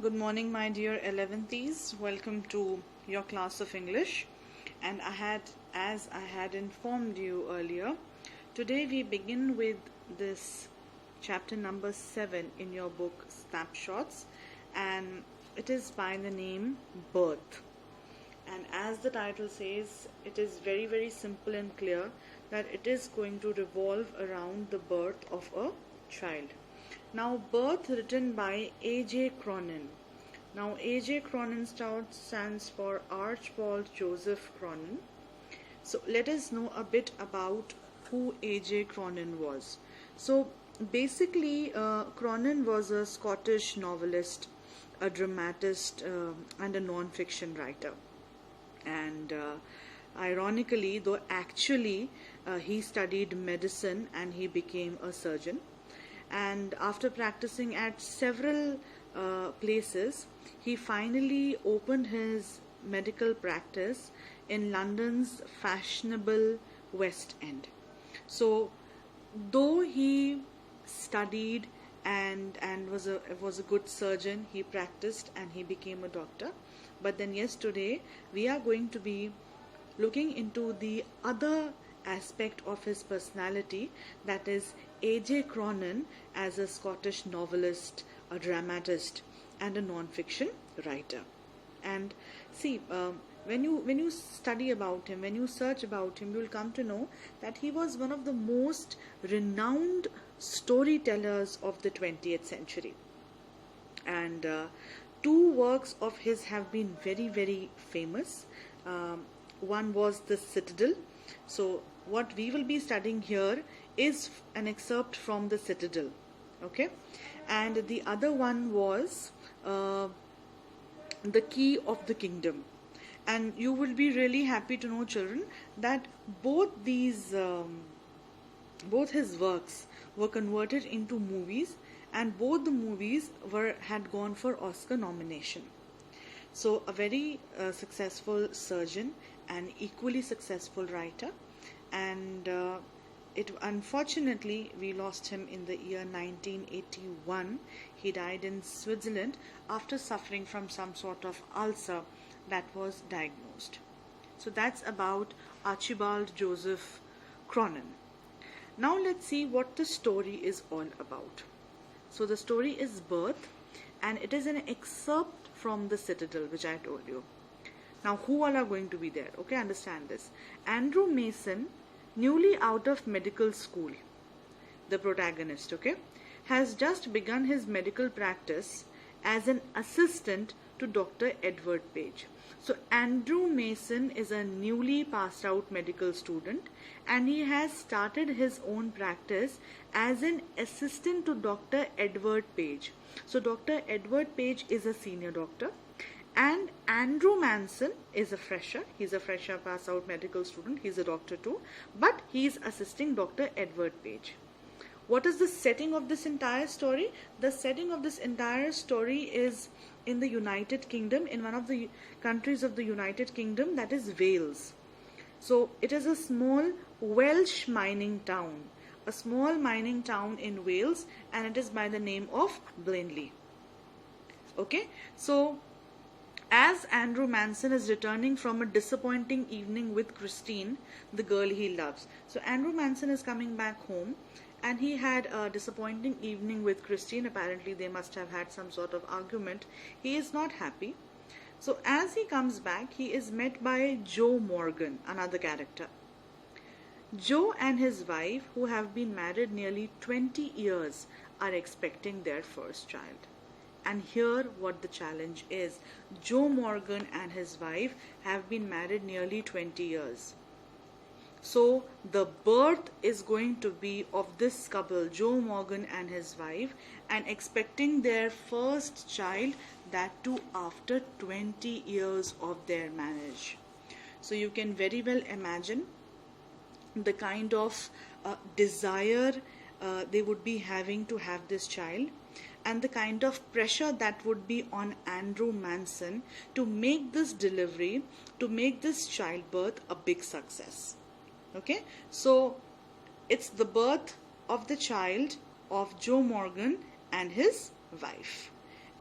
Good morning, my dear 11th. Welcome to your class of English. And as I had informed you earlier, today we begin with this chapter number 7 in your book Snapshots, and it is by the name Birth. And as the title says, it is very, very simple and clear that it is going to revolve around the birth of a child. Now, Birth, written by A.J. Cronin. Now, A.J. Cronin stands for Archibald Joseph Cronin. So, let us know a bit about who A.J. Cronin was. So, basically, Cronin was a Scottish novelist, a dramatist, and a non-fiction writer. And ironically, though actually he studied medicine and he became a surgeon. And after practicing at several places, he finally opened his medical practice in London's fashionable West End. So, though he studied and was a good surgeon, he practiced and he became a doctor. But then yes, today we are going to be looking into the other aspect of his personality, that is A.J. Cronin as a Scottish novelist, a dramatist, and a non-fiction writer. And see, when you study about him, when you search about him, you will come to know that he was one of the most renowned storytellers of the 20th century. And two works of his have been very, very famous. One was The Citadel. So what we will be studying here is an excerpt from The Citadel, okay? And the other one was The Key of the Kingdom. And you will be really happy to know, children, that both his works were converted into movies, and both the movies had gone for Oscar nomination. So a very successful surgeon and equally successful writer, and unfortunately we lost him in the year 1981. He died in Switzerland after suffering from some sort of ulcer that was diagnosed. So that's about Archibald Joseph Cronin. Now let's see what the story is all about. So the story is Birth, and it is an excerpt from The Citadel, which I told you. Now, who all are going to be there? Okay, understand this. Andrew Mason, newly out of medical school, the protagonist, okay, has just begun his medical practice as an assistant to Dr. Edward Page. So Andrew Mason is a newly passed out medical student, and he has started his own practice as an assistant to Dr. Edward Page. So Dr. Edward Page is a senior doctor, and Andrew Mason is a fresher. He's a fresher pass out medical student. He's a doctor too, but he's assisting Dr. Edward Page. What is the setting of this entire story? The setting of this entire story is in the United Kingdom, in one of the countries of the United Kingdom, that is Wales. So it is a small Welsh mining town, a small mining town in Wales, and it is by the name of Blenheim. Okay, so as Andrew Mason is returning from a disappointing evening with Christine, the girl he loves. So Andrew Mason is coming back home, and he had a disappointing evening with Christine. Apparently they must have had some sort of argument. He is not happy. So as he comes back, he is met by Joe Morgan, another character. Joe and his wife, who have been married nearly 20 years, are expecting their first child. And here what the challenge is. Joe Morgan and his wife have been married nearly 20 years. So the birth is going to be of this couple, Joe Morgan and his wife, and expecting their first child, that too after 20 years of their marriage. So you can very well imagine the kind of desire they would be having to have this child, and the kind of pressure that would be on Andrew Mason to make this delivery, to make this childbirth a big success. Okay, so it's the birth of the child of Joe Morgan and his wife.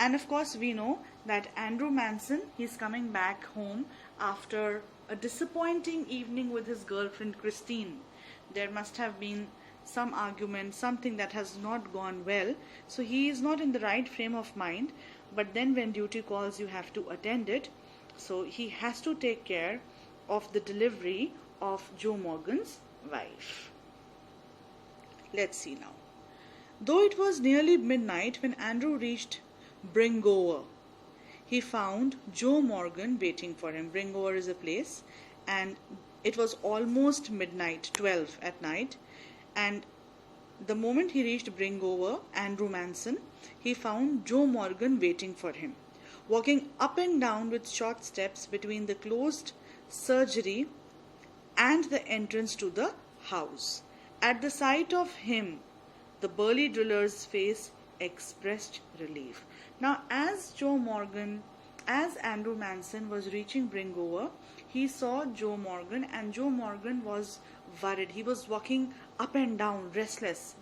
And of course, we know that Andrew Manson, he's coming back home after a disappointing evening with his girlfriend Christine. There must have been some argument, something that has not gone well. So he is not in the right frame of mind. But then when duty calls, you have to attend it. So he has to take care of the delivery of Joe Morgan's wife. Let's see now. Though it was nearly midnight when Andrew reached Bringower, he found Joe Morgan waiting for him. Bringower is a place, and it was almost midnight, 12 at night. And the moment he reached Bringower, Andrew Manson, he found Joe Morgan waiting for him, walking up and down with short steps between the closed surgery and the entrance to the house. At the sight of him, the burly driller's face expressed relief. Now, as Andrew Manson was reaching Bringower, he saw Joe Morgan, and Joe Morgan was worried. He was walking up and down, restless,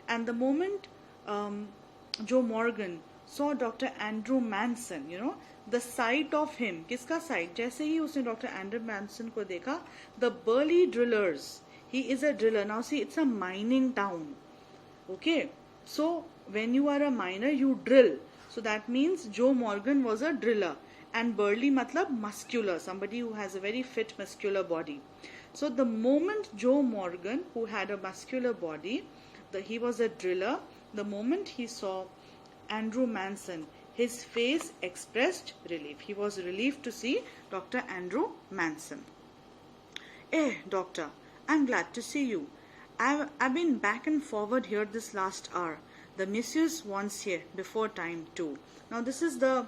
And the moment Joe Morgan saw Dr. Andrew Manson, the sight of him, किसका sight? जैसे ही उसने Dr. Andrew Manson को देखा, the burly drillers, he is a driller. Now see, it's a mining town. Okay, so when you are a miner, you drill. So that means Joe Morgan was a driller. And burly matlab muscular, somebody who has a very fit muscular body. So the moment Joe Morgan, who had a muscular body, he was a driller, the moment he saw Andrew Manson, his face expressed relief. He was relieved to see Dr. Andrew Manson. Doctor, I'm glad to see you. I've been back and forward here this last hour. The missus wants here before time too. Now this is the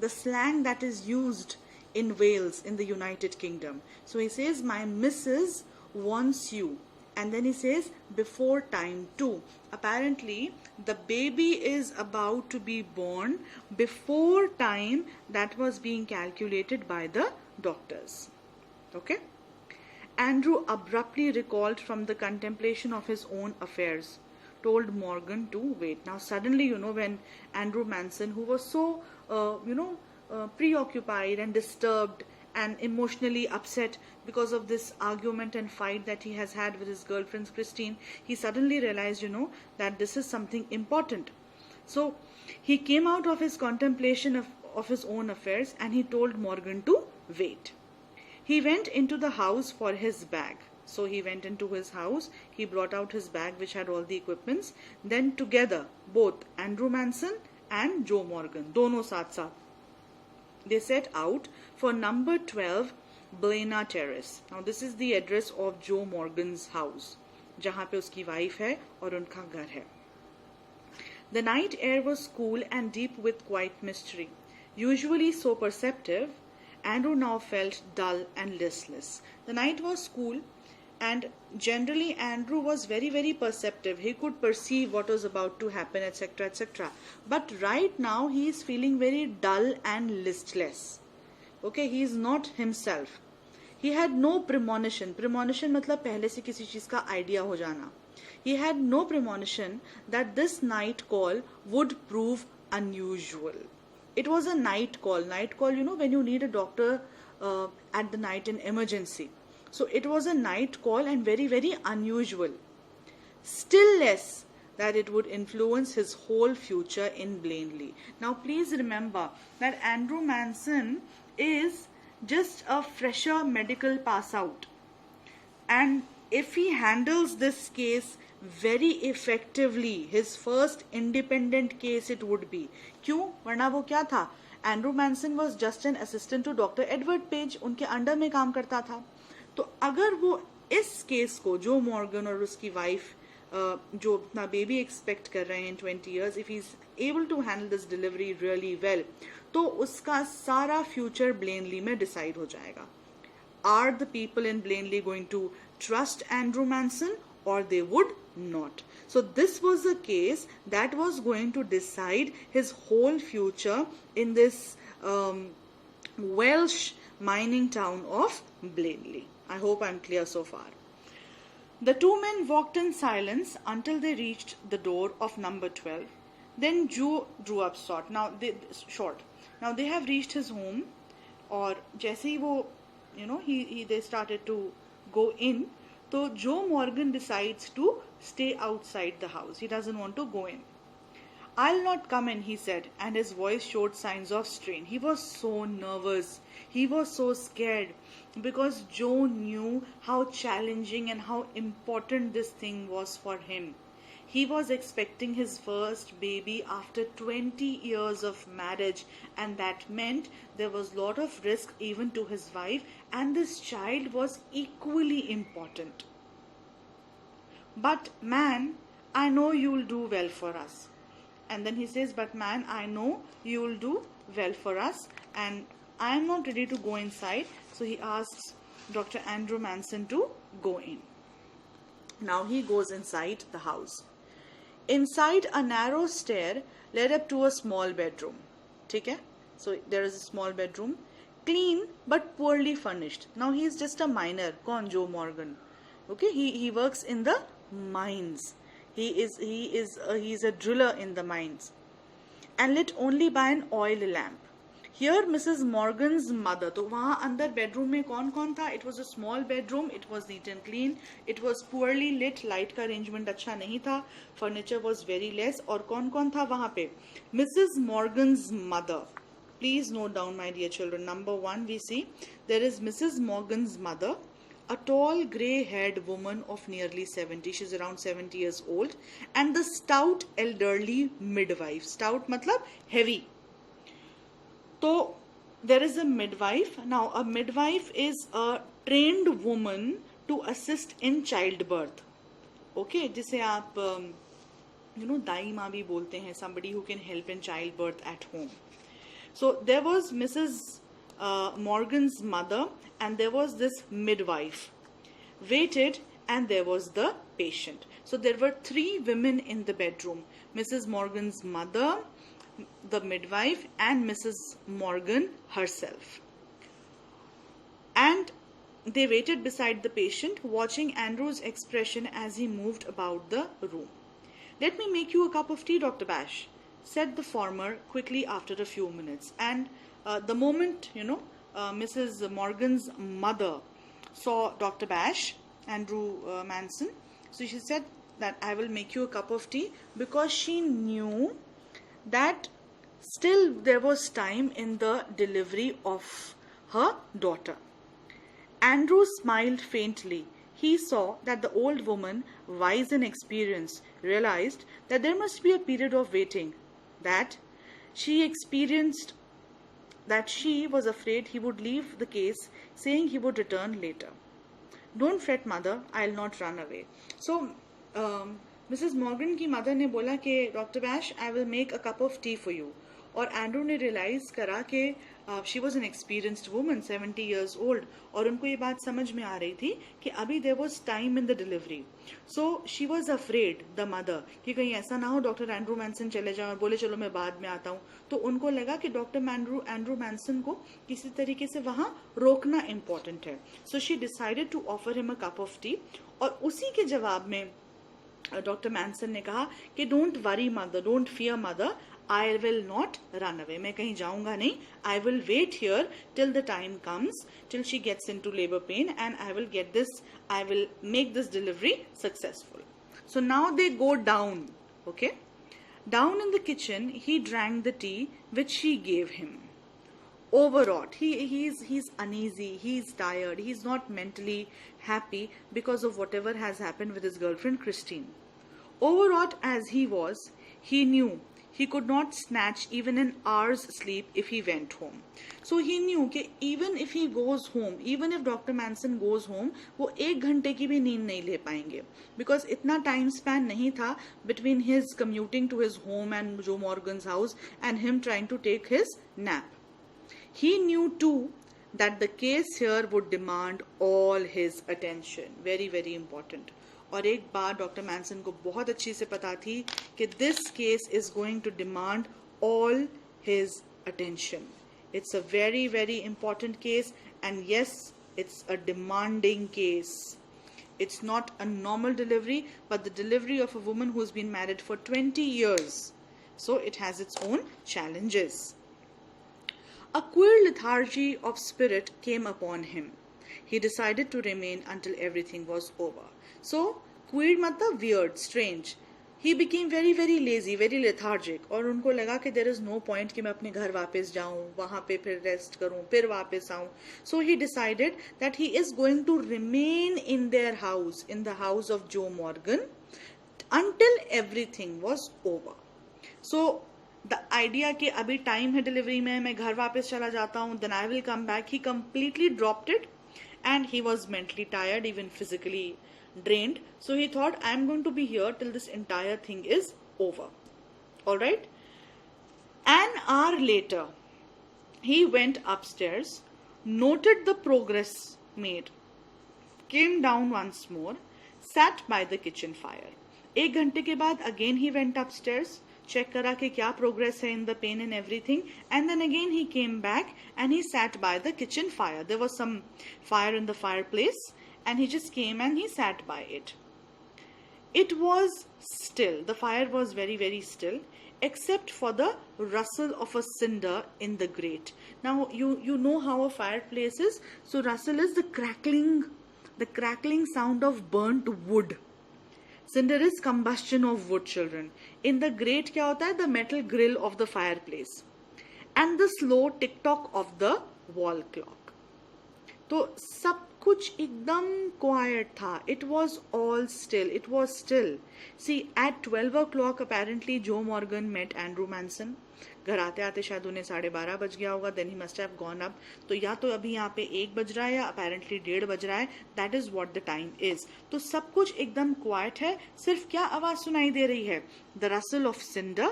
slang that is used in Wales in the United Kingdom. So he says, my missus wants you. And then he says, before time too. Apparently, the baby is about to be born before time that was being calculated by the doctors. Okay? Andrew abruptly recalled from the contemplation of his own affairs, told Morgan to wait. Now suddenly, when Andrew Manson, who was so, preoccupied and disturbed and emotionally upset because of this argument and fight that he has had with his girlfriend Christine, he suddenly realized, that this is something important. So he came out of his contemplation of his own affairs, and he told Morgan to wait. He went into the house for his bag. So he went into his house, he brought out his bag which had all the equipments. Then together, both Andrew Manson and Joe Morgan, dono saath saath, they set out for number 12 Blaina Terrace. Now this is the address of Joe Morgan's house, जहाँ पे उसकी wife है और उनका घर है. The night air was cool and deep with quiet mystery. Usually so perceptive, Andrew now felt dull and listless. The night was cool, and generally Andrew was very, very perceptive. He could perceive what was about to happen, etc., etc. But right now he is feeling very dull and listless. Okay, he is not himself. He had no premonition. Premonition मतलब पहले से किसी चीज का idea हो जाना. He had no premonition that this night call would prove unusual. It was a night call. Night call, when you need a doctor at the night in emergency. So it was a night call and very, very unusual. Still less that it would influence his whole future in Blanley. Now please remember that Andrew Manson is just a fresher medical pass out. And if he handles this case very effectively, his first independent case it would be. क्यों? वरना वो क्या था? Andrew Manson was just an assistant to Dr. Edward Page. उनके under में काम करता था. तो अगर वो इस केस को, जो मॉर्गन और उसकी वाइफ जो अपना बेबी एक्सपेक्ट कर रहे हैं in 20 years, if he's able to handle this delivery really well, तो उसका सारा फ्यूचर ब्लेनली में डिसाइड हो जाएगा. Are the people in Blanley going to trust Andrew Manson, or they would not? So this was the case that was going to decide his whole future in this Welsh mining town of Blanley. I hope I'm clear so far. The two men walked in silence until they reached the door of number 12. Then Joe drew up short. Now they have reached his home, और जैसे ही वो they started to go in, तो Joe Morgan decides to stay outside the house. He doesn't want to go in. "I'll not come in," he said, and his voice showed signs of strain. He was so nervous. He was so scared because Joe knew how challenging and how important this thing was for him. He was expecting his first baby after 20 years of marriage, and that meant there was a lot of risk even to his wife, and this child was equally important. "But man, I know you'll do well for us." And then he says, "But man, I know you'll do well for us, and I am not ready to go inside." So he asks Dr. Andrew Manson to go in. Now he goes inside the house. Inside, a narrow stair led up to a small bedroom. ठीक है? So there is a small bedroom, clean but poorly furnished. Now he is just a miner. कौन? Joe Morgan. Okay, he works in the mines. He is a driller in the mines, and lit only by an oil lamp. Here Mrs. Morgan's mother. तो वहाँ अंदर bedroom में कौन कौन था? It was a small bedroom. It was neat and clean. It was poorly lit. Light का arrangement अच्छा नहीं था. Furniture was very less. और कौन कौन था वहाँ पे? Mrs. Morgan's mother. Please note down, my dear children. Number 1, we see there is Mrs. Morgan's mother, a tall grey-haired woman of nearly 70. She's around 70 years old. And the stout elderly midwife. Stout मतलब heavy. So there is a midwife. Now a midwife is a trained woman to assist in childbirth. Okay, जिसे आप दाई माँ भी बोलते हैं. Somebody who can help in childbirth at home. So there was Mrs. Morgan's mother, and there was this midwife. Waited, and there was the patient. So there were 3 women in the bedroom. Mrs. Morgan's mother, the midwife, and Mrs. Morgan herself. And they waited beside the patient, watching Andrew's expression as he moved about the room. "Let me make you a cup of tea, Dr. Bash," said the former quickly after a few minutes. And the moment, Mrs. Morgan's mother saw Dr. Bash, Andrew Manson, so she said that, "I will make you a cup of tea," because she knew that still there was time in the delivery of her daughter. Andrew smiled faintly. He saw that the old woman, wise and experienced, realized that there must be a period of waiting, that she was afraid he would leave the case, saying he would return later. "Don't fret, mother, I'll not run away." So Mrs. Morgan की mother ने बोला कि Dr. Bash, I will make a cup of tea for you. और Andrew ने realise करा कि she was an experienced woman 70 years old, और उनको ये बात समझ में आ रही थी कि अभी there was time in the delivery. So she was afraid, the mother, कि कहीं ऐसा ना हो डॉक्टर एंड्रू मैनसन चले जाए और बोले चलो मैं बाद में आता हूँ. तो उनको लगा कि डॉक्टर एंड्रू मैनसन को किसी तरीके से वहां रोकना इम्पोर्टेंट है. So she decided to offer him a cup of tea. और उसी के जवाब में डॉक्टर मैनसन ने कहा कि don't worry mother, don't fear mother, I will not run away. मैं कहीं जाऊंगा नहीं. I will wait here till the time comes, till she gets into labor pain, and I will make this delivery successful. So now they go down. Okay, down in the kitchen, he drank the tea which she gave him. Overwrought, he's uneasy, he's tired, he's not mentally happy because of whatever has happened with his girlfriend Christine. Overwrought as he was, he knew he could not snatch even an hour's sleep if he went home. So he knew कि even if he goes home, even if Dr. Manson goes home, वो 1 घंटे की भी नींद नहीं ले पाएंगे, because इतना time span नहीं था between his commuting to his home and Joe Morgan's house and him trying to take his nap. He knew too that the case here would demand all his attention. Very, very important. और एक बात doctor Manson को बहुत अच्छी से पता थी कि this case is going to demand all his attention. It's a very very important case, and yes, it's a demanding case. It's not a normal delivery, but the delivery of a woman who's been married for 20 years. So it has its own challenges. A queer lethargy of spirit came upon him. He decided to remain until everything was over. So, queer matlab weird, strange. He became very very lazy, very lethargic. और उनको लगा कि there is no point कि मैं अपने घर वापस जाऊं, वहाँ पे फिर rest करूं, फिर वापस आऊं. So he decided that he is going to remain in their house, in the house of Joe Morgan, until everything was over. So the idea कि अभी time है delivery में, मैं घर वापस चला जाता हूँ, then I will come back, he completely dropped it, and he was mentally tired, even physically drained. So he thought, I am going to be here till this entire thing is over. Alright? An hour later, he went upstairs, noted the progress made, came down once more, sat by the kitchen fire. एक घंटे के बाद again he went upstairs, check करा कि क्या progress है in the pain and everything, and then again he came back and he sat by the kitchen fire. There was some fire in the fireplace and he just came and he sat by it. It was still, the fire was very very still, except for the rustle of a cinder in the grate. Now you know how a fireplace is, so rustle is the crackling sound of burnt wood. Cinder is combustion of wood, children. In the grate क्या होता है? The metal grill of the fireplace. And the slow tick-tock of the wall clock. तो सब कुछ एकदम quiet था. It was all still. It was still. See, at 12 o'clock apparently Joe Morgan met Andrew Manson. घर आते आते शायद उन्हें 12:30 बज गया होगा. Then he must have gone up. तो या तो अभी यहाँ पे 1 बज रहा है या apparently 1:30 बज रहा है. That is what the time is. तो सब कुछ एकदम quiet है. सिर्फ क्या आवाज सुनाई दे रही है? The rustle of cinder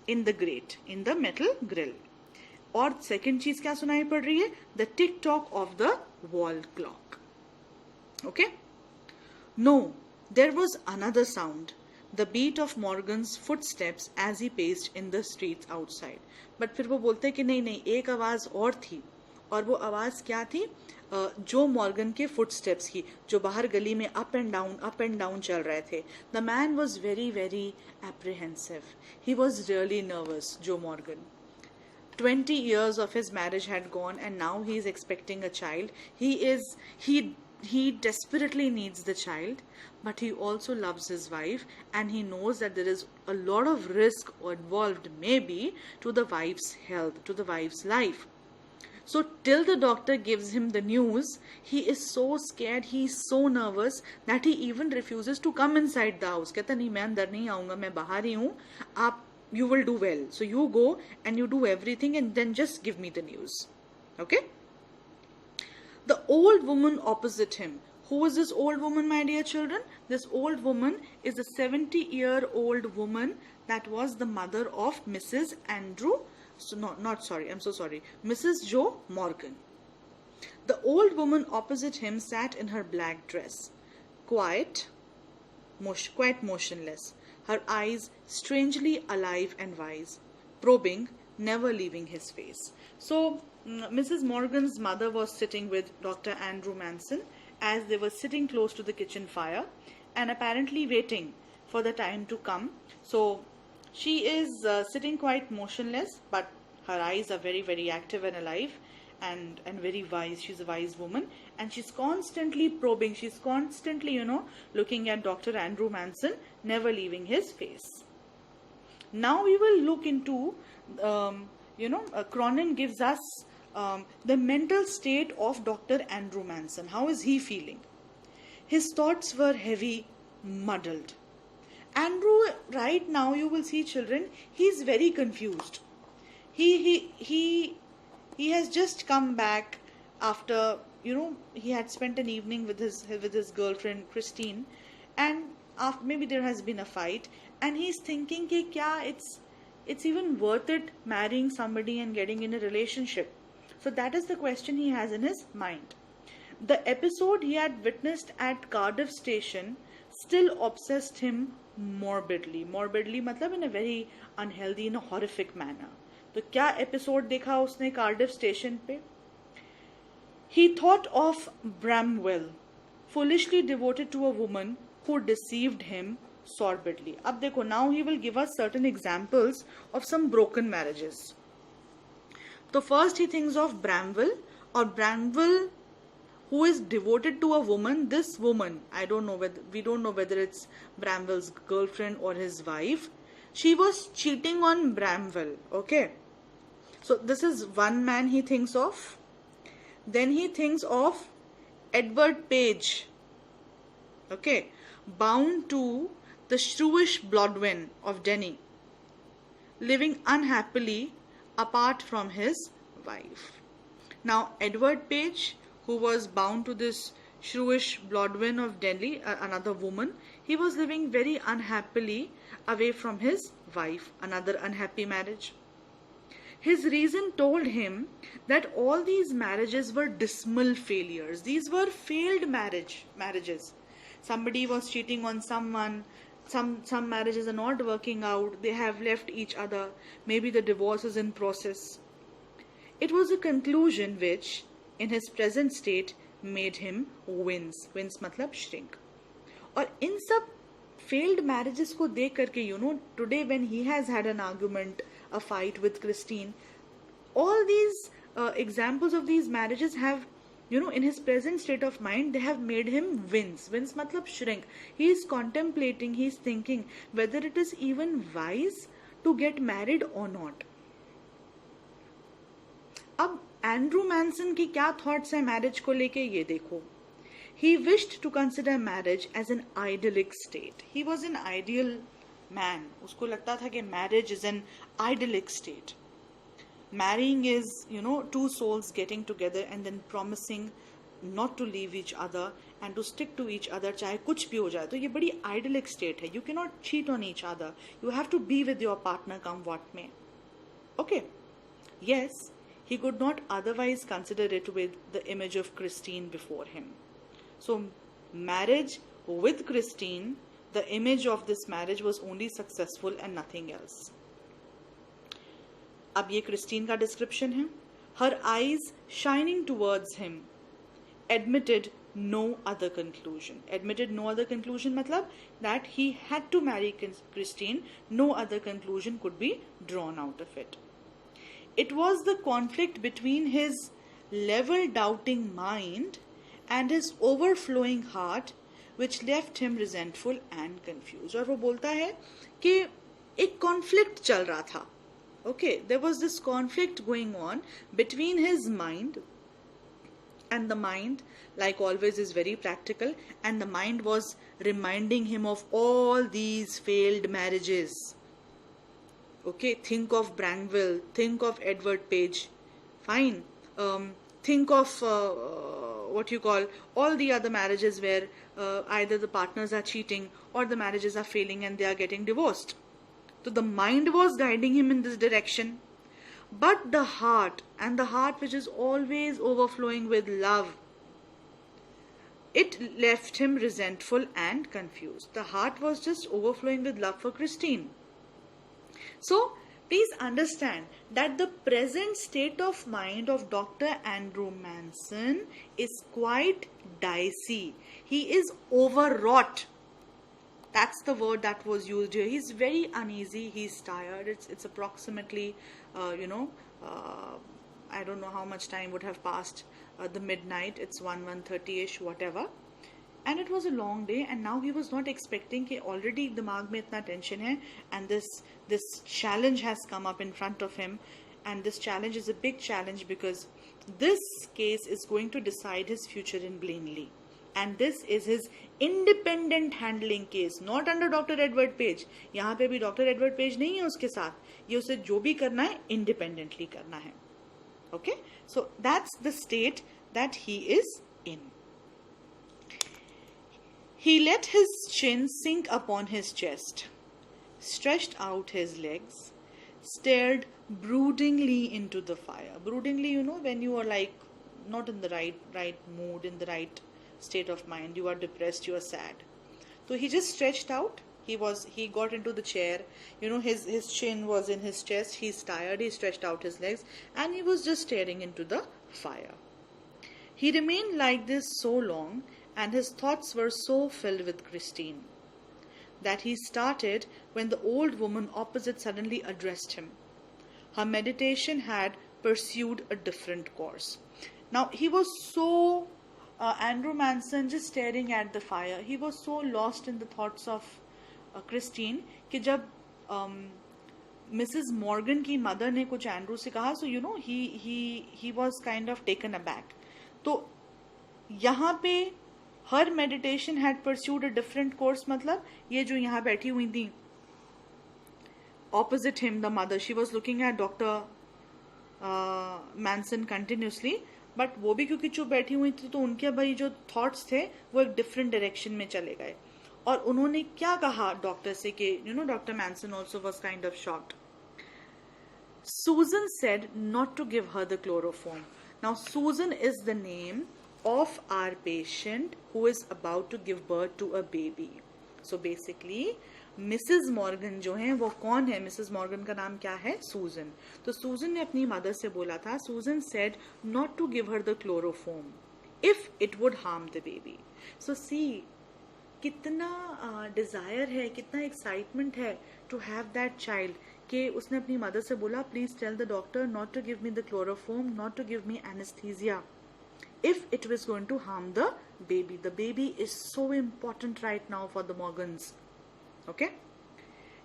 in the grate, in the metal grill. और second चीज क्या सुनाई पड़ रही है? The tick tock of the wall clock. Okay? No, there was another sound. The beat of Morgan's footsteps as he paced in the streets outside. But फिर वो बोलते कि नहीं एक आवाज और थी. और वो आवाज क्या थी? जो मॉर्गन के फुटस्टेप्स की, जो बाहर गली में अप एंड डाउन चल रहे थे. The man was very very apprehensive. He was really nervous, Joe Morgan. 20 years of his marriage had gone and now he is expecting a child. He desperately needs the child, but he also loves his wife and he knows that there is a lot of risk involved, maybe, to the wife's health, to the wife's life. So till the doctor gives him the news, he is so scared, he is so nervous that he even refuses to come inside the house. कहता नहीं, मैं अंदर नहीं आऊंगा, मैं बाहर ही हूँ, आप you will do well. So you go and you do everything and then just give me the news. Okay? The old woman opposite him. Who is this old woman, my dear children? This old woman is a 70-year-old woman that was the mother of Mrs. Andrew. So Mrs. Joe Morgan. The old woman opposite him sat in her black dress, quite motionless, her eyes strangely alive and wise, probing, never leaving his face. So Mrs. Morgan's mother was sitting with Dr. Andrew Manson as they were sitting close to the kitchen fire and apparently waiting for the time to come. So she is sitting quite motionless, but her eyes are very very active and alive and very wise. She's a wise woman and she's constantly probing, she's constantly looking at Dr. Andrew Manson, never leaving his face. Now we will look into Cronin gives us the mental state of Dr. Andrew Manson. How is he feeling? His thoughts were heavy, muddled. Andrew, right now you will see, children, he's very confused. He has just come back after he had spent an evening with his girlfriend Christine, and after maybe there has been a fight, and he's thinking कि क्या it's even worth it marrying somebody and getting in a relationship. So that is the question he has in his mind. The episode he had witnessed at Cardiff station still obsessed him morbidly. Morbidly मतलब in a very unhealthy, in a horrific manner. तो क्या episode देखा उसने Cardiff station पे? He thought of Bramwell, foolishly devoted to a woman who deceived him sordidly. अब देखो, now he will give us certain examples of some broken marriages. So first he thinks of Bramwell, or Bramwell, who is devoted to a woman. This woman, we don't know whether it's Bramwell's girlfriend or his wife. She was cheating on Bramwell. Okay, so this is one man he thinks of. Then he thinks of Edward Page. Okay, bound to the shrewish Blodwen of Denny, living unhappily apart from his wife. Now, Edward Page, who was bound to this shrewish Blodwen of Delhi, another woman, he was living very unhappily away from his wife, another unhappy marriage. His reason told him that all these marriages were dismal failures. These were failed marriages. Somebody was cheating on someone. Some marriages are not working out. They have left each other. Maybe the divorce is in process. It was a conclusion which, in his present state, made him wince. Wince मतलब shrink. और इन सब failed marriages को देख करके, today when he has had an argument, a fight with Christine, all these examples of these marriages have, in his present state of mind, they have made him wince. Wince matlab shrink. He is contemplating, he is thinking whether it is even wise to get married or not. अब Andrew Manson की क्या thoughts है marriage को लेके, ये देखो. He wished to consider marriage as an idyllic state. He was an ideal man. उसको लगता था कि marriage is an idyllic state. Marrying is, two souls getting together and then promising not to leave each other and to stick to each other चाहे कुछ भी हो जाए. तो ये बड़ी idyllic state है. You cannot cheat on each other. You have to be with your partner come what may. Okay. Yes, he could not otherwise consider it with the image of Christine before him. So marriage with Christine, the image of this marriage was only successful and nothing else. अब ये Christine का description है. Her eyes shining towards him admitted no other conclusion. Admitted no other conclusion मतलब that he had to marry Christine. No other conclusion could be drawn out of it. It was the conflict between his level doubting mind and his overflowing heart which left him resentful and confused. और वो बोलता है कि एक conflict चल रहा था. Okay, there was this conflict going on between his mind, and the mind, like always, is very practical, and the mind was reminding him of all these failed marriages. Okay, think of Bramwell, think of Edward Page, fine. Think of all the other marriages where either the partners are cheating or the marriages are failing and they are getting divorced. So the mind was guiding him in this direction, but the heart, and the heart which is always overflowing with love, it left him resentful and confused. The heart was just overflowing with love for Christine. So please understand that the present state of mind of Dr. Andrew Manson is quite dicey. He is overwrought. That's the word that was used here. He's very uneasy. He's tired. It's approximately, I don't know how much time would have passed the midnight. It's 1:30ish, whatever. And it was a long day. And now he was not expecting कि already दिमाग में इतना tension है, and this challenge has come up in front of him. And this challenge is a big challenge because this case is going to decide his future in Blaney. And this is his independent handling case, not under Dr. Edward Page. यहाँ पे भी Dr. Edward Page नहीं है उसके साथ. ये उसे जो भी करना है independently करना है. Okay, so that's the state that he is in. He let his chin sink upon his chest, stretched out his legs, stared broodingly into the fire. Broodingly, when you are like not in the right mood, in the right state of mind, you are depressed, you are sad. So he just stretched out. He got into the chair. His chin was in his chest. He's tired. He stretched out his legs and he was just staring into the fire. He remained like this so long, and his thoughts were so filled with Christine. that he started when the old woman opposite suddenly addressed him. Her meditation had pursued a different course. Now, he was so, Andrew Manson just staring at the fire. He was so lost in the thoughts of Christine कि जब Mrs Morgan की mother ने कुछ Andrew से कहा, so you know he was kind of taken aback. तो यहाँ पे her meditation had pursued a different course, मतलब ये जो यहाँ बैठी हुई थी opposite him, the mother, she was looking at Dr. Manson continuously, but वो भी क्योंकि चुप बैठी हुई थी तो उनके भाई जो थॉट्स थे वो एक डिफरेंट डायरेक्शन में चले गए. और उन्होंने क्या कहा डॉक्टर से कि you know doctor Manson also was kind of shocked. Susan said not to give her the chloroform. Now Susan is the name of our patient who is about to give birth to a baby. So basically Mrs Morgan जो है वो कौन है? Mrs Morgan का नाम क्या है? सूजन. तो सूजन ने अपनी मदर से बोला था, Susan said not to give her the chloroform if it would harm the baby. So see कितना डिजायर है, कितना एक्साइटमेंट है टू हैव दैट चाइल्ड, कि उसने अपनी मदर से बोला please tell the doctor not to give me the chloroform, not to give me anaesthesia if it was going to harm the baby. The baby is so important right now for the Morgans. Okay?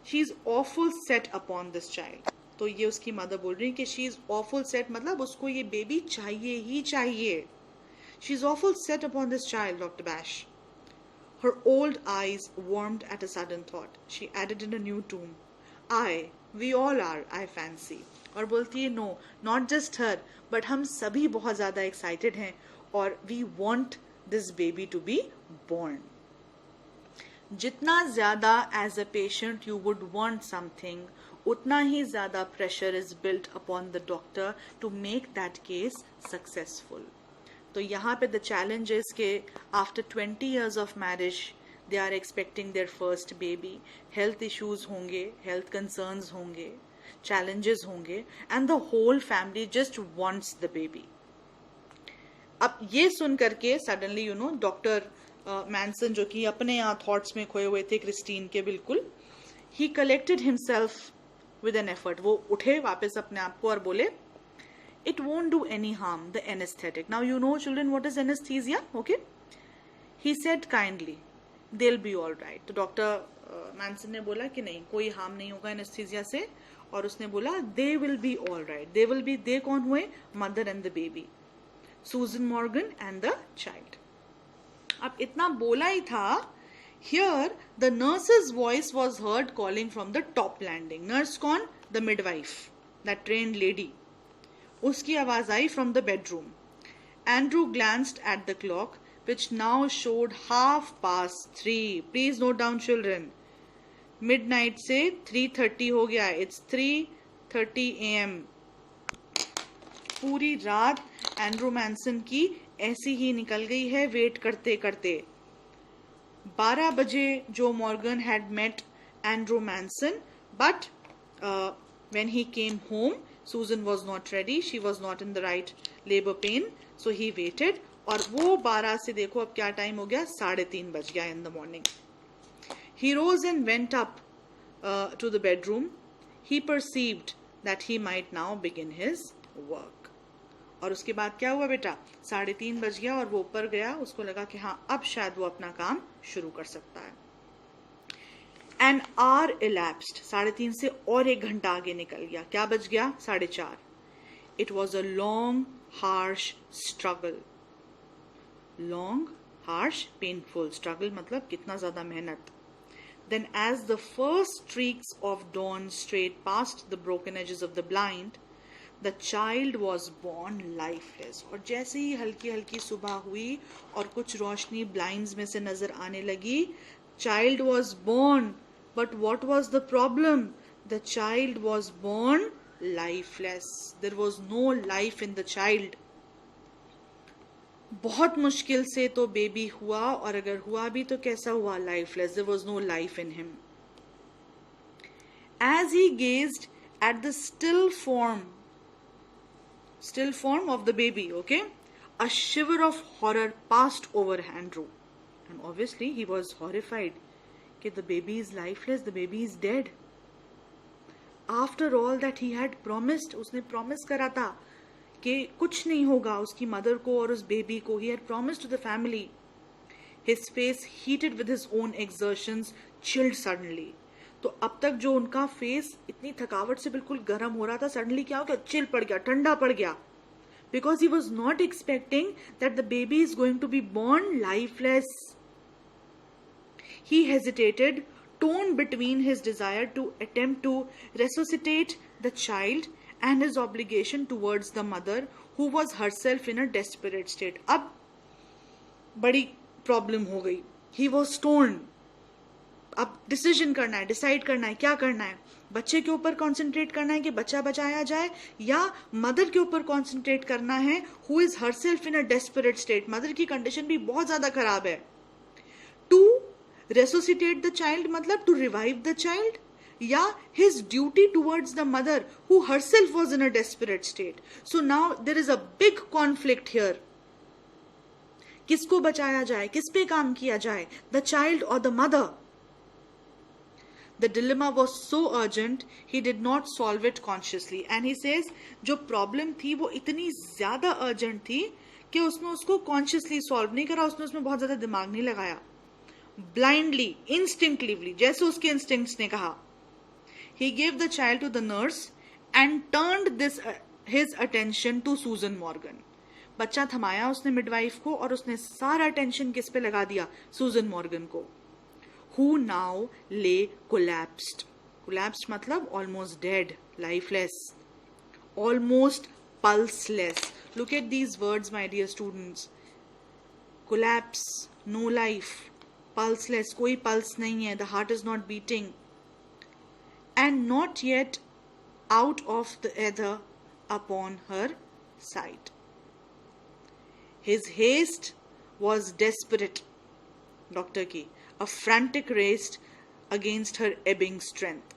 She is awful set upon this child. तो ये उसकी mother बोल रही है कि she is awful set, मतलब उसको ये बेबी चाहिए ही चाहिए. She is awful set upon this child, Dr. Bash. Her old eyes warmed at a sudden thought. She added in a new tone, we all are, I fancy. और बोलती है no, not just her but हम सभी बहुत ज्यादा excited हैं और we want this baby to be born. जितना ज्यादा as a patient you would want something, उतना ही ज्यादा pressure is built upon the doctor to make that case successful. तो यहाँ पे द चैलेंज इज के after 20 years of marriage they are expecting their first baby. Health issues होंगे, health concerns होंगे, challenges होंगे, and the whole family just wants the baby. अब ये सुन करके suddenly you know doctor Manson जो कि अपने यहाँ थॉट्स में खोए हुए थे क्रिस्टीन के बिल्कुल, ही collected himself with an effort. वो उठे वापस अपने आप को और बोले it won't do any harm the anaesthetic. Now you know children what is anaesthesia. Okay, he said kindly they will be all right. तो डॉक्टर मैनसन ने बोला कि नहीं, कोई हार्म नहीं होगा एनेस्थीसिया से, और उसने बोला they will be all right. They will be, they कौन हुए? Mother and the baby, Susan Morgan and the child. अब इतना बोला ही था, here the nurse's voice was heard calling from the top landing. Nurse कौन? The midwife, that trained lady. उसकी आवाज आई from the bedroom. Andrew glanced at the clock which now showed 3:30. Please note down children. Midnight से 3:30 हो गया. It's 3:30 AM. पूरी रात Andrew Manson की ऐसी ही निकल गई है वेट करते करते. 12 बजे जो Morgan had met Andrew Manson, but when he came home, Susan was not ready. She was not in the right labor pain, so he waited. और वो 12 से देखो अब क्या टाइम हो गया, 3:30 बज गया in the morning. He rose and went up to the bedroom. He perceived that he might now begin his work. और उसके बाद क्या हुआ बेटा, 3:30 बज गया और वो ऊपर गया. उसको लगा कि हाँ अब शायद वो अपना काम शुरू कर सकता है. An hour elapsed. 3:30 से और 1 घंटा आगे निकल गया. क्या बज गया? 4:30. It was a long, harsh struggle. Long, harsh, painful struggle मतलब कितना ज्यादा मेहनत. Then as the first streaks of dawn strayed past the broken edges of the blind, the child was born lifeless. और जैसे ही हल्की हल्की सुबह हुई और कुछ रोशनी blinds में से नजर आने लगी, child was born. But what was the problem? The child was born lifeless. There was no life in the child. बहुत मुश्किल से तो बेबी हुआ, और अगर हुआ भी तो कैसा हुआ? Lifeless. There was no life in him. As he gazed at the still form of the baby, okay, a shiver of horror passed over Andrew, and obviously he was horrified कि the baby is lifeless, the baby is dead. After all that he had promised, उसने promise करा था कि कुछ नहीं होगा उसकी mother को और उस baby को. He had promised to the family. His face, heated with his own exertions, chilled suddenly. तो अब तक जो उनका फेस इतनी थकावट से बिल्कुल गर्म हो रहा था, सडनली क्या हो गया, चिल पड़ गया, ठंडा पड़ गया. Because he was not expecting that the baby is going to be born lifeless. He hesitated, torn between his desire to attempt to resuscitate the child and his obligation towards the mother who was herself in a desperate state. अब बड़ी problem हो गई. He was torn. अब decision करना है, decide करना है, क्या करना है. बच्चे के ऊपर कॉन्सेंट्रेट करना है कि बच्चा बचाया जाए, या मदर के ऊपर कॉन्सेंट्रेट करना है who is herself in a desperate state. Mother की कंडीशन भी बहुत ज्यादा खराब है. टू रेसोसिटेट द चाइल्ड मतलब टू रिवाइव द चाइल्ड, या his duty towards the mother who herself was in a desperate state. So now there is a big conflict here. किसको बचाया जाए, किस पे काम किया जाए, द चाइल्ड और the mother. The dilemma was so urgent, he did not solve it consciously. And he says, जो problem थी वो इतनी ज्यादा urgent थी कि उसने उसको consciously solve नहीं करा, उसने उसमें बहुत ज्यादा दिमाग नहीं लगाया. Blindly, instinctively, जैसे उसके instincts ने कहा. He gave the child to the nurse and turned his attention to Susan Morgan. बच्चा थमाया उसने midwife को और उसने सारा attention किस पे लगा दिया, Susan Morgan को. Who now lay collapsed. Collapsed मतलब almost dead, lifeless, almost pulseless. Look at these words, my dear students. Collapse, no life, pulseless, कोई pulse नहीं है, the heart is not beating, and not yet out of the ether upon her side. His haste was desperate, doctor की. A frantic race against her ebbing strength.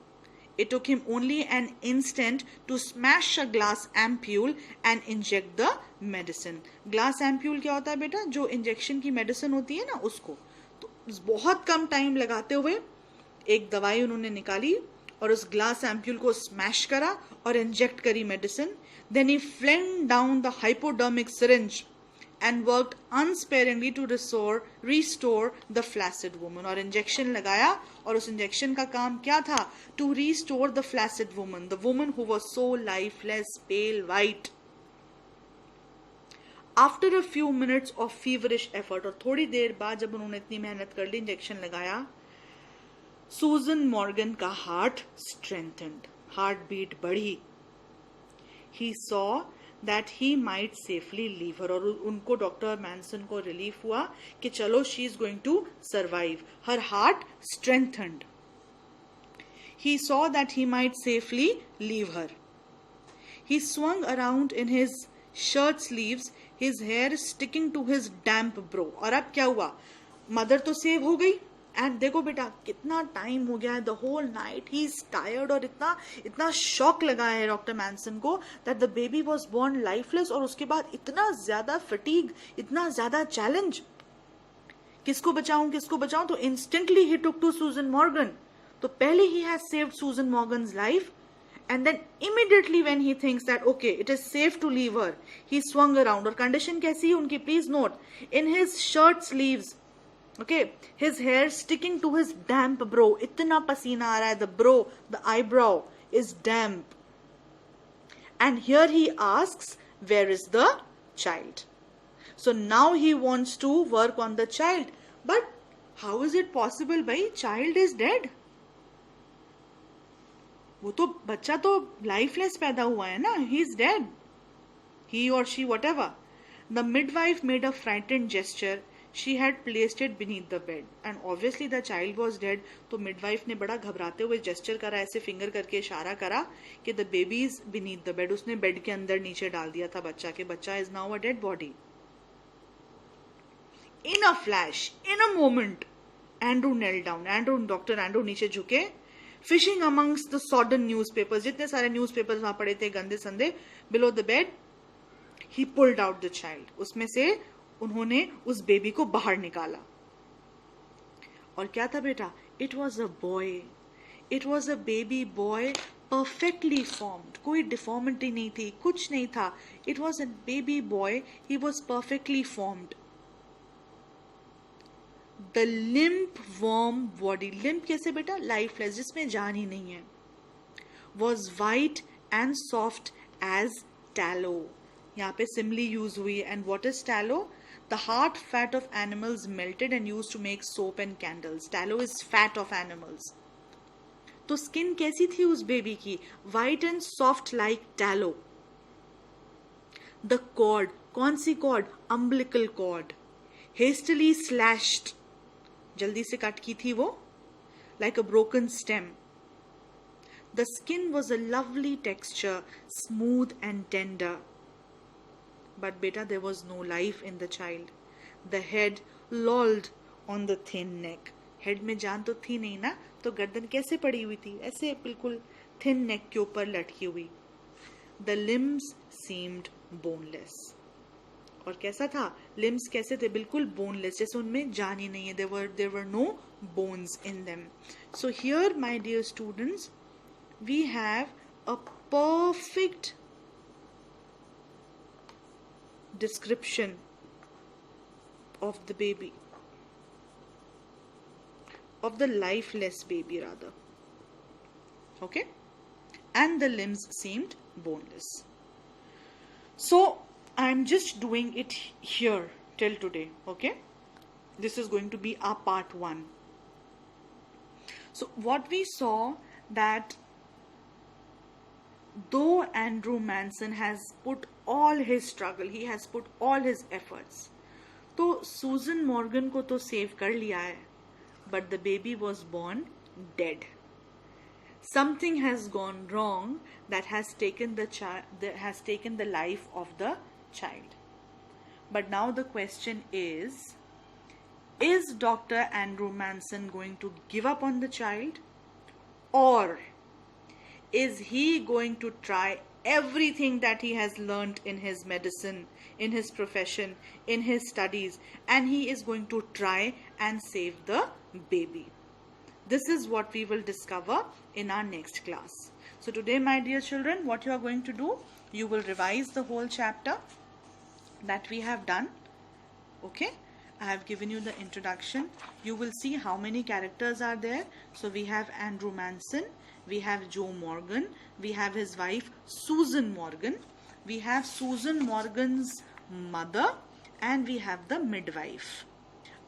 It took him only an instant to smash a glass ampule and inject the medicine. Glass ampule क्या होता है बेटा, जो injection की medicine होती है ना, उसको. तो बहुत कम टाइम लगाते हुए एक दवाई उन्होंने निकाली और उस ग्लास एम्प्यूल को स्मैश करा और इंजेक्ट करी medicine. Then he flung down the hypodermic syringe and worked unsparingly to restore the flaccid woman. और इंजेक्शन लगाया और उस इंजेक्शन का काम क्या था, to restore the flaccid woman, the woman who was so lifeless, pale, white. After a few minutes of feverish effort, और थोड़ी देर बाद जब उन्होंने इतनी मेहनत कर ली, इंजेक्शन लगाया, Susan Morgan का हार्ट strengthened, हार्ट बीट बढ़ी. He saw that he might safely leave her. और उनको डॉक्टर मैनसन को रिलीफ हुआ कि चलो she is going to survive. Her heart strengthened. He saw that he might safely leave her. He swung around in his shirt sleeves, his hair sticking to his damp brow. और अब क्या हुआ, mother तो save हो गई. And देखो बेटा कितना टाइम हो गया है, the whole night he is tired. और इतना शॉक लगा है डॉक्टर मैनसन को that the baby was born lifeless. और उसके बाद इतना ज्यादा फटीग, इतना ज्यादा चैलेंज, किसको बचाऊं. तो instantly he took to Susan Morgan. तो पहले he has saved Susan Morgan's life, and then immediately when he thinks that okay it is safe to leave her, he swung around. और condition कैसी है उनकी, please note, in his shirt sleeves, okay, his hair sticking to his damp brow. इतना पसीना आ रहा है, the brow, the eyebrow is damp. And here he asks, where is the child? So now he wants to work on the child. But how is it possible, bhai? Child is dead. वो तो बच्चा तो lifeless पैदा हुआ है ना, he is dead. He or she, whatever. The midwife made a frightened gesture. She had placed it beneath the bed and obviously the child was dead. तो midwife ने बड़ा घबराते हुए gesture करा, ऐसे finger करके इशारा करा कि the baby is beneath the bed. उसने बेड के अंदर नीचे डाल दिया था बच्चा के, बच्चा is now a dead body. In a flash, in a moment, Andrew knelt down. Dr. Andrew नीचे झुके, fishing amongst the sodden newspapers, जितने सारे newspapers वहां पड़े थे गंदे संदे, below the bed, he pulled out the child. उसमें से उन्होंने उस बेबी को बाहर निकाला. और क्या था बेटा, It was a boy. It was a baby boy, perfectly formed. कोई deformity नहीं थी, कुछ नहीं था. It was a baby boy. He was perfectly formed. The limp warm body. Limp कैसे बेटा? Lifeless, जिसमें जान ही नहीं है. Was white and soft as tallow. यहाँ पे simile use हुई है. And what is tallow? The hard fat of animals melted and used to make soap and candles. Tallow is fat of animals. तो skin कैसी थी उस baby की? White and soft like tallow. The cord. कौन सी cord? Umbilical cord. Hastily slashed. जल्दी से cut की थी वो. Like a broken stem. The skin was a lovely texture, smooth and tender. But beta, there was no life in the child. The head lolled on the thin neck. Head में जान तो थी नहीं ना, तो गर्दन कैसे पड़ी हुई थी? ऐसे बिल्कुल thin neck के ऊपर लटकी हुई. The limbs seemed boneless. और कैसा था? Limbs कैसे थे? बिल्कुल boneless, जैसे उनमें जान ही नहीं है. There were no bones in them. So here, my dear students, we have a perfect description of the baby, of the lifeless baby rather. Okay? And the limbs seemed boneless. So I'm just doing it here till today. Okay? This is going to be our part 1. So what we saw, that though Andrew Manson has put all his struggle, he has put all his efforts, तो Susan Morgan को तो save कर लिया है, but the baby was born dead. Something has gone wrong that has taken the life of the child. But now the question is Dr. Andrew Manson going to give up on the child, or is he going to try everything that he has learned in his medicine, in his profession, in his studies, and he is going to try and save the baby? This is what we will discover in our next class. So today, my dear children, what you are going to do, you will revise the whole chapter that we have done. Okay? I have given you the introduction. You will see how many characters are there. So we have Andrew Manson, we have Joe Morgan, we have his wife Susan Morgan, we have Susan Morgan's mother, and we have the midwife.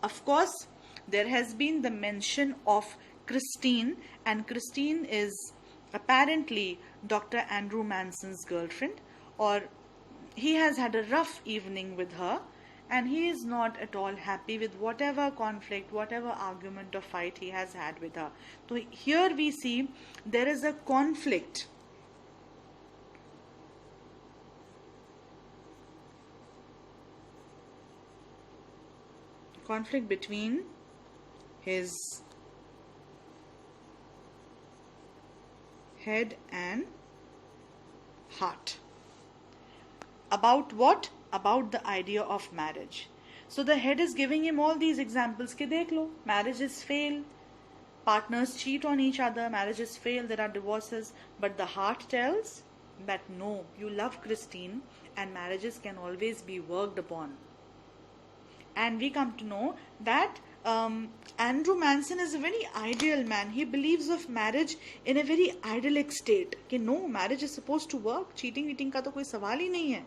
Of course, there has been the mention of Christine, and Christine is apparently Dr. Andrew Manson's girlfriend, or he has had a rough evening with her, and he is not at all happy with whatever conflict, whatever argument or fight he has had with her. So here we see there is a conflict. Conflict between his head and heart. About what? About the idea of marriage. So the head is giving him all these examples कि देख लो, marriages fail, partners cheat on each other, marriages fail, there are divorces, but the heart tells that no, you love Christine and marriages can always be worked upon. And we come to know that Andrew Manson is a very ideal man. He believes of marriage in a very idyllic state. कि no, marriage is supposed to work. Cheating का तो कोई सवाल ही नहीं है.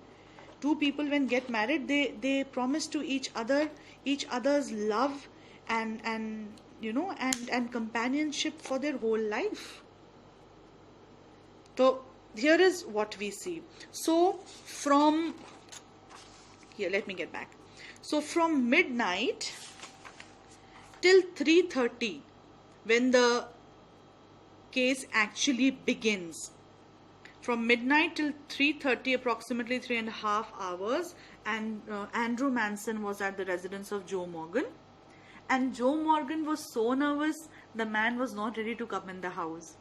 Two people when get married, they promise to each other's love and you know and companionship for their whole life. So here is what we see. So from here, let me get back. So from midnight till 3:30, when the case actually begins, from midnight till 3:30, approximately 3.5 hours, and Andrew Manson was at the residence of Joe Morgan, and Joe Morgan was so nervous, the man was not ready to come in the house,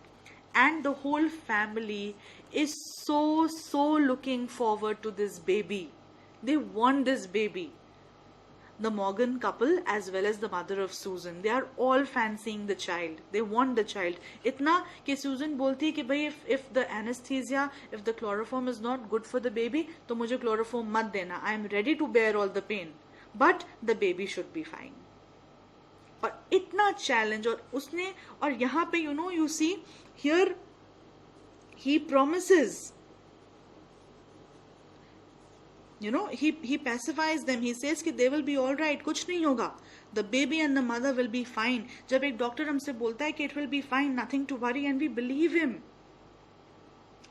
and the whole family is so looking forward to this baby. They want this baby. the Morgan couple as well as the mother of Susan. They are all fancying the child. They want the child. इतना कि Susan बोलती है कि भाई if the anesthesia, if the chloroform is not good for the baby, तो मुझे chloroform मत देना. I am ready to bear all the pain, but the baby should be fine. और इतना challenge और उसने और यहाँ पे you see here he promises. He pacifies them. He says कि they will be all right, कुछ नहीं होगा. The baby and the mother will be fine. जब एक डॉक्टर हमसे बोलता है कि it will be fine, nothing to worry, and we believe him.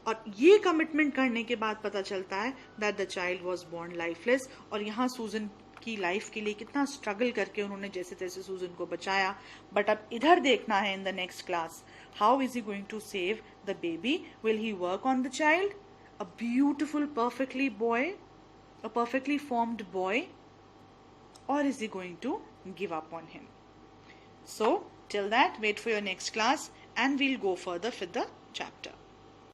और ये कमिटमेंट करने के बाद पता चलता है that the child was born lifeless. और यहाँ सूजन की लाइफ के लिए कितना स्ट्रगल करके उन्होंने जैसे तैसे सूजन को बचाया. बट अब इधर देखना है in the next class. How is he going to save the baby? Will he work on the child? A beautiful, a perfectly formed boy, or is he going to give up on him? So till that, wait for your next class and we'll go further with the chapter.